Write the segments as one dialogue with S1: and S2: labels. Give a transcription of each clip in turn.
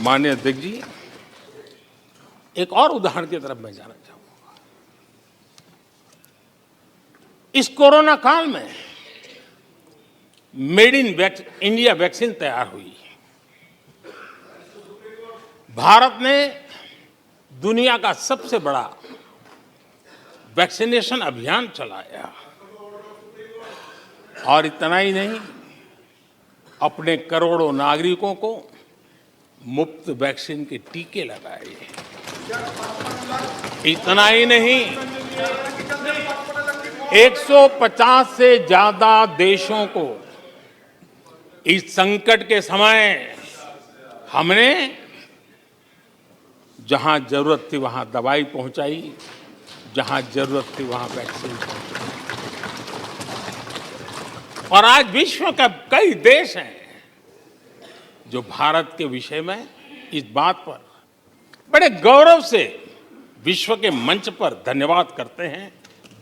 S1: माननीय अध्यक्ष जी, एक और उदाहरण की तरफ मैं जाना चाहूंगा। इस कोरोना काल में मेड इन इंडिया वैक्सीन तैयार हुई। भारत ने दुनिया का सबसे बड़ा वैक्सीनेशन अभियान चलाया और इतना ही नहीं, अपने करोड़ों नागरिकों को मुफ्त वैक्सीन के टीके लगाए। इतना ही नहीं, 150 से ज्यादा देशों को इस संकट के समय हमने जहां जरूरत थी वहां दवाई पहुंचाई, जहां जरूरत थी वहां वैक्सीन पहुंचाई। और आज विश्व के कई देश हैं जो भारत के विषय में इस बात पर बड़े गौरव से विश्व के मंच पर धन्यवाद करते हैं,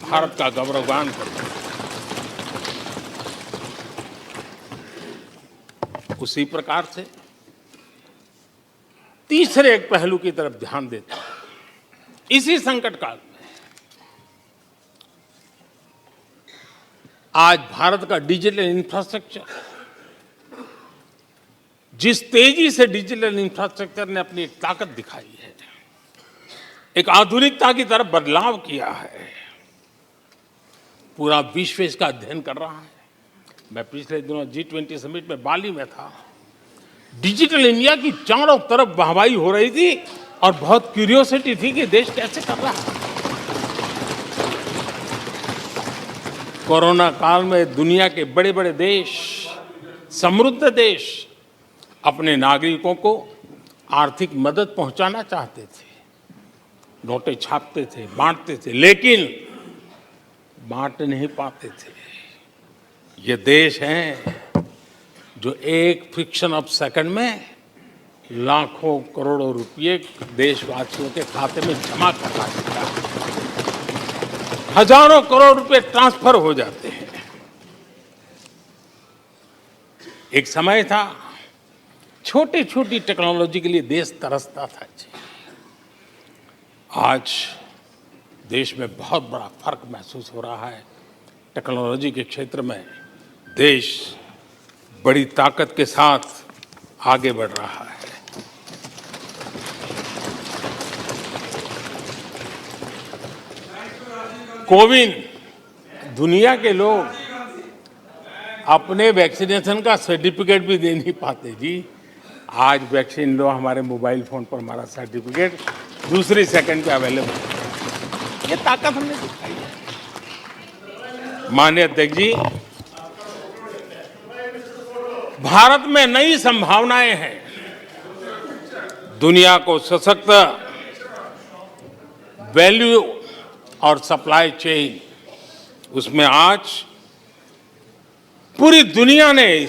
S1: भारत का गौरवगान करते हैं। उसी प्रकार से तीसरे एक पहलू की तरफ ध्यान देता हूं। इसी संकट काल में आज भारत का डिजिटल इंफ्रास्ट्रक्चर, जिस तेजी से डिजिटल इंफ्रास्ट्रक्चर ने अपनी एक ताकत दिखाई है, एक आधुनिकता की तरफ बदलाव किया है, पूरा विश्व इसका अध्ययन कर रहा है। मैं पिछले दिनों G20 समिट में बाली में था। डिजिटल इंडिया की चारों तरफ वाहवाही हो रही थी और बहुत क्यूरियोसिटी थी कि देश कैसे कर रहा है। कोरोना काल में दुनिया के बड़े बड़े देश, समृद्ध देश अपने नागरिकों को आर्थिक मदद पहुंचाना चाहते थे, नोटें छापते थे, बांटते थे, लेकिन बांट नहीं पाते थे। ये देश हैं जो एक फ्रैक्शन ऑफ सेकंड में लाखों करोड़ों रुपए देशवासियों के खाते में जमा करवा देता है। हजारों करोड़ रुपए ट्रांसफर हो जाते हैं। एक समय था छोटी छोटी टेक्नोलॉजी के लिए देश तरसता था। आज देश में बहुत बड़ा फर्क महसूस हो रहा है। टेक्नोलॉजी के क्षेत्र में देश बड़ी ताकत के साथ आगे बढ़ रहा है। कोविन, दुनिया के लोग अपने वैक्सीनेशन का सर्टिफिकेट भी दे नहीं पाते जी। आज वैक्सीन लो, हमारे मोबाइल फोन पर हमारा सर्टिफिकेट दूसरी सेकंड पे अवेलेबल है। ये ताकत हमने दिखाई है। माननीय अध्यक्ष जी, भारत में नई संभावनाएं हैं। दुनिया को सशक्त वैल्यू और सप्लाई चेन, उसमें आज पूरी दुनिया ने,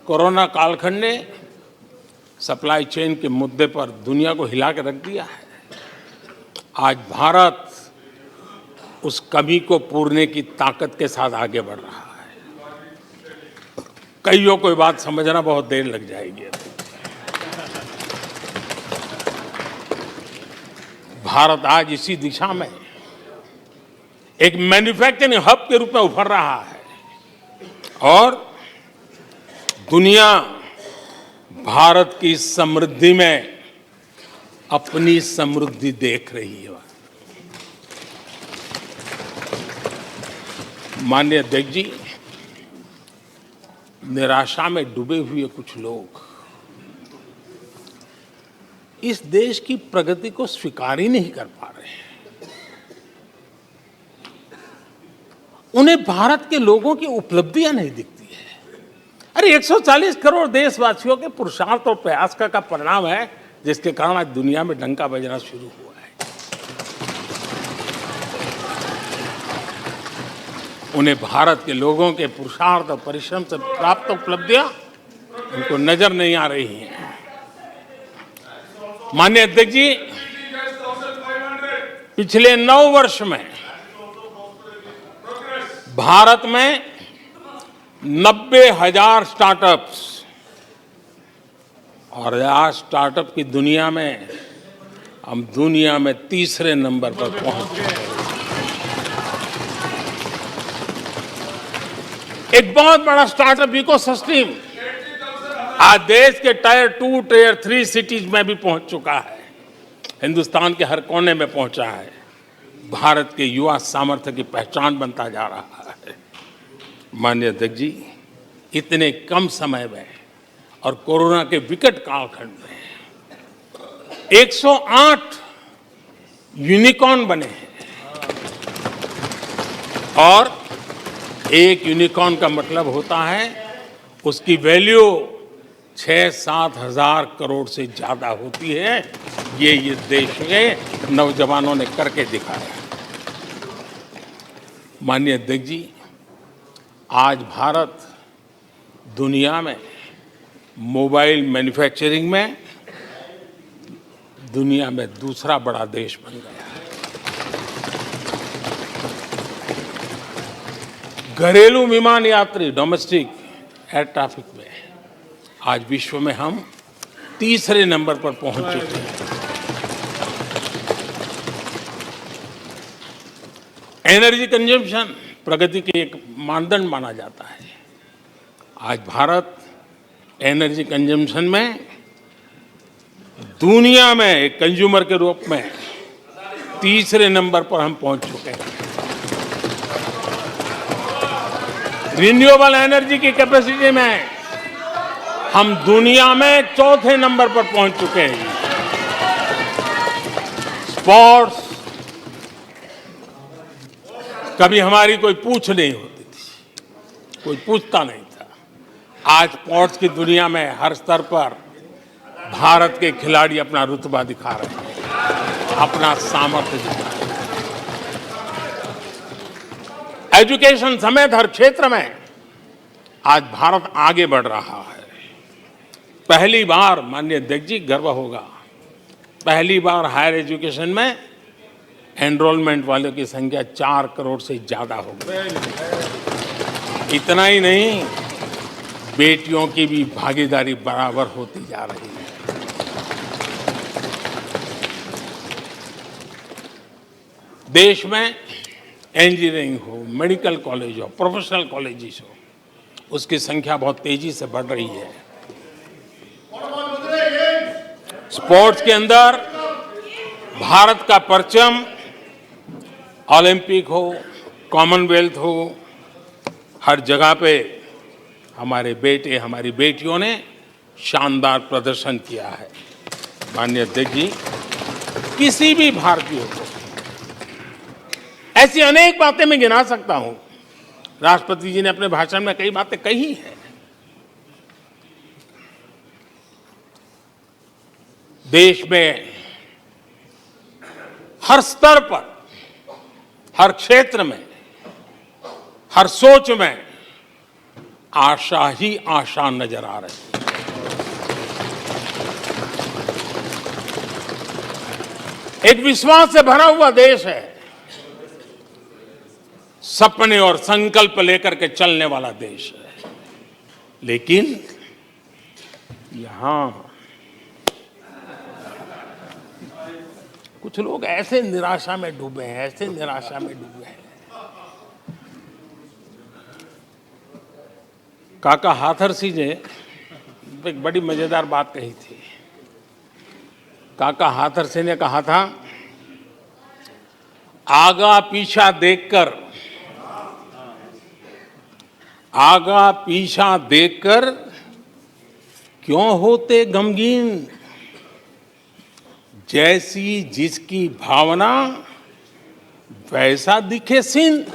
S1: कोरोना कालखंड ने सप्लाई चेन के मुद्दे पर दुनिया को हिला के रख दिया है। आज भारत उस कमी को पूरने की ताकत के साथ आगे बढ़ रहा है। कईयों को ये बात समझना बहुत देर लग जाएगी। भारत आज इसी दिशा में एक मैन्युफैक्चरिंग हब के रूप में उभर रहा है और दुनिया भारत की समृद्धि में अपनी समृद्धि देख रही है। माननीय अध्यक्ष जी, निराशा में डूबे हुए कुछ लोग इस देश की प्रगति को स्वीकार ही नहीं कर पा रहे हैं। उन्हें भारत के लोगों की उपलब्धियां नहीं दिखती है। अरे 140 करोड़ देशवासियों के पुरुषार्थ और प्रयास का परिणाम है, जिसके कारण आज दुनिया में डंका बजना शुरू हुआ है। उन्हें भारत के लोगों के पुरुषार्थ और परिश्रम से प्राप्त उपलब्धियां उनको नजर नहीं आ रही हैं। माननीय अध्यक्ष जी, पिछले 9 वर्ष में भारत में 90,000 स्टार्टअप्स और आज स्टार्टअप की दुनिया में हम दुनिया में तीसरे नंबर पर पहुंच चुके हैं। एक बहुत बड़ा स्टार्टअप इकोसिस्टम आज देश के टायर 2, टायर 3 सिटीज में भी पहुंच चुका है। हिंदुस्तान के हर कोने में पहुंचा है। भारत के युवा सामर्थ्य की पहचान बनता जा रहा है। माननीय अध्यक्ष जी, इतने कम समय में और कोरोना के विकट कालखंड में 108 यूनिकॉर्न बने हैं। और एक यूनिकॉर्न का मतलब होता है उसकी वैल्यू 6-7 हजार करोड़ से ज्यादा होती है। ये देश के नौजवानों ने करके दिखाया। माननीय अध्यक्ष जी, आज भारत दुनिया में मोबाइल मैन्युफैक्चरिंग में दुनिया में दूसरा बड़ा देश बन गया है। घरेलू विमान यात्री डोमेस्टिक एयर ट्रैफिक में आज विश्व में हम तीसरे नंबर पर पहुंच चुके हैं। एनर्जी कंजम्पशन प्रगति के एक मानदंड माना जाता है। आज भारत एनर्जी कंजम्पशन में दुनिया में एक कंज्यूमर के रूप में तीसरे नंबर पर हम पहुंच चुके हैं। रिन्यूएबल एनर्जी की कैपेसिटी में हम दुनिया में चौथे नंबर पर पहुंच चुके हैं। स्पोर्ट्स कभी हमारी कोई पूछ नहीं होती थी, कोई पूछता नहीं था। आज स्पोर्ट्स की दुनिया में हर स्तर पर भारत के खिलाड़ी अपना रुतबा दिखा रहे हैं, अपना सामर्थ्य दिखा रहे हैं। एजुकेशन समेत हर क्षेत्र में आज भारत आगे बढ़ रहा है। पहली बार, माननीय अध्यक्ष जी, गर्व होगा, पहली बार हायर एजुकेशन में एनरोलमेंट वालों की संख्या 4 करोड़ से ज्यादा हो गई। इतना ही नहीं, बेटियों की भी भागीदारी बराबर होती जा रही है। देश में इंजीनियरिंग हो, मेडिकल कॉलेज हो, प्रोफेशनल कॉलेजेस हो, उसकी संख्या बहुत तेजी से बढ़ रही है। स्पोर्ट्स के अंदर भारत का परचम ओलंपिक हो, कॉमनवेल्थ हो, हर जगह पे हमारे बेटे, हमारी बेटियों ने शानदार प्रदर्शन किया है। माननीय अध्यक्ष जी, किसी भी भारतीय को ऐसी अनेक बातें मैं गिना सकता हूं। राष्ट्रपति जी ने अपने भाषण में कई बातें कही हैं। देश में हर स्तर पर, हर क्षेत्र में, हर सोच में आशा ही आशा नजर आ रही है। एक विश्वास से भरा हुआ देश है, सपने और संकल्प लेकर के चलने वाला देश है। लेकिन यहां कुछ लोग ऐसे निराशा में डूबे हैं, ऐसे निराशा में डूबे हैं। काका हाथरसी ने एक बड़ी मजेदार बात कही थी। काका हाथरसी ने कहा था, आगा पीछा देखकर क्यों होते गमगीन, जैसी जिसकी भावना वैसा दिखे सिंध।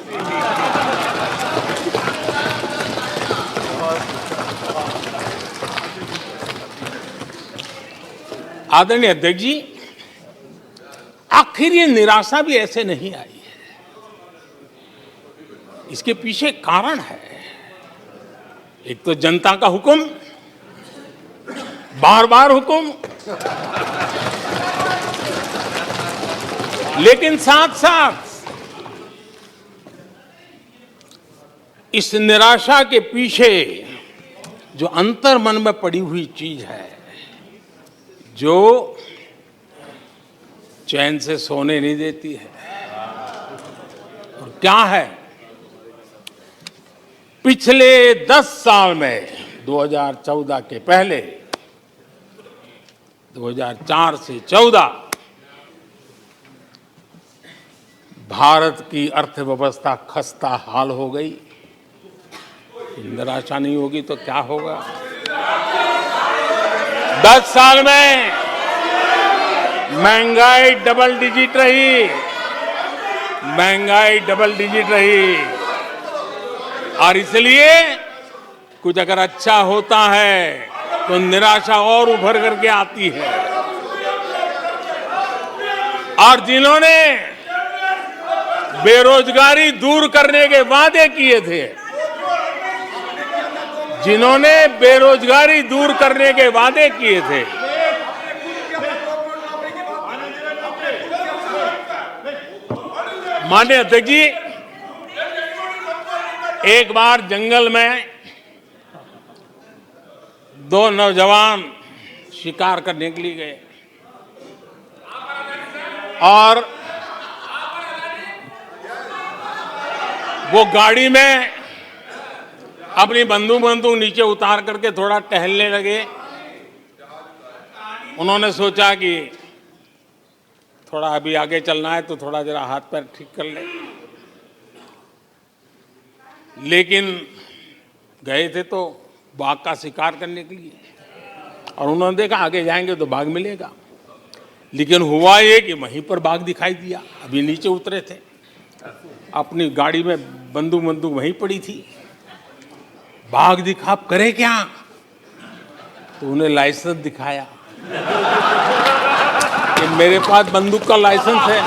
S1: आदरणीय अध्यक्ष जी, आखिर ये निराशा भी ऐसे नहीं आई है। इसके पीछे कारण है। एक तो जनता का हुक्म, बार बार हुक्म, लेकिन साथ साथ इस निराशा के पीछे जो अंतर मन में पड़ी हुई चीज है, जो चैन से सोने नहीं देती है। और क्या है, पिछले 10 साल में 2014 के पहले 2004 से 14 भारत की अर्थव्यवस्था खस्ता हाल हो गई। निराशा नहीं होगी तो क्या होगा? 10 साल में महंगाई डबल डिजिट रही, महंगाई डबल डिजिट रही। और इसलिए कुछ अगर अच्छा होता है तो निराशा और उभर करके आती है। और जिन्होंने बेरोजगारी दूर करने के वादे किए थे, जिन्होंने बेरोजगारी दूर करने के वादे किए थे, माननीय अध्यक्ष जी, एक बार जंगल में 2 नौजवान शिकार करने के लिए गए और वो गाड़ी में अपनी बंदूक नीचे उतार करके थोड़ा टहलने लगे। उन्होंने सोचा कि थोड़ा अभी आगे चलना है तो थोड़ा जरा हाथ पैर ठीक कर ले। लेकिन गए थे तो बाघ का शिकार करने के लिए, और उन्होंने देखा आगे जाएंगे तो बाघ मिलेगा। लेकिन हुआ ये कि वहीं पर बाघ दिखाई दिया। अभी नीचे उतरे थे, अपनी गाड़ी में बंदूक वहीं पड़ी थी। बाघ दिखा, अब करे क्या? तो उन्हें लाइसेंस दिखाया कि मेरे पास बंदूक का लाइसेंस है।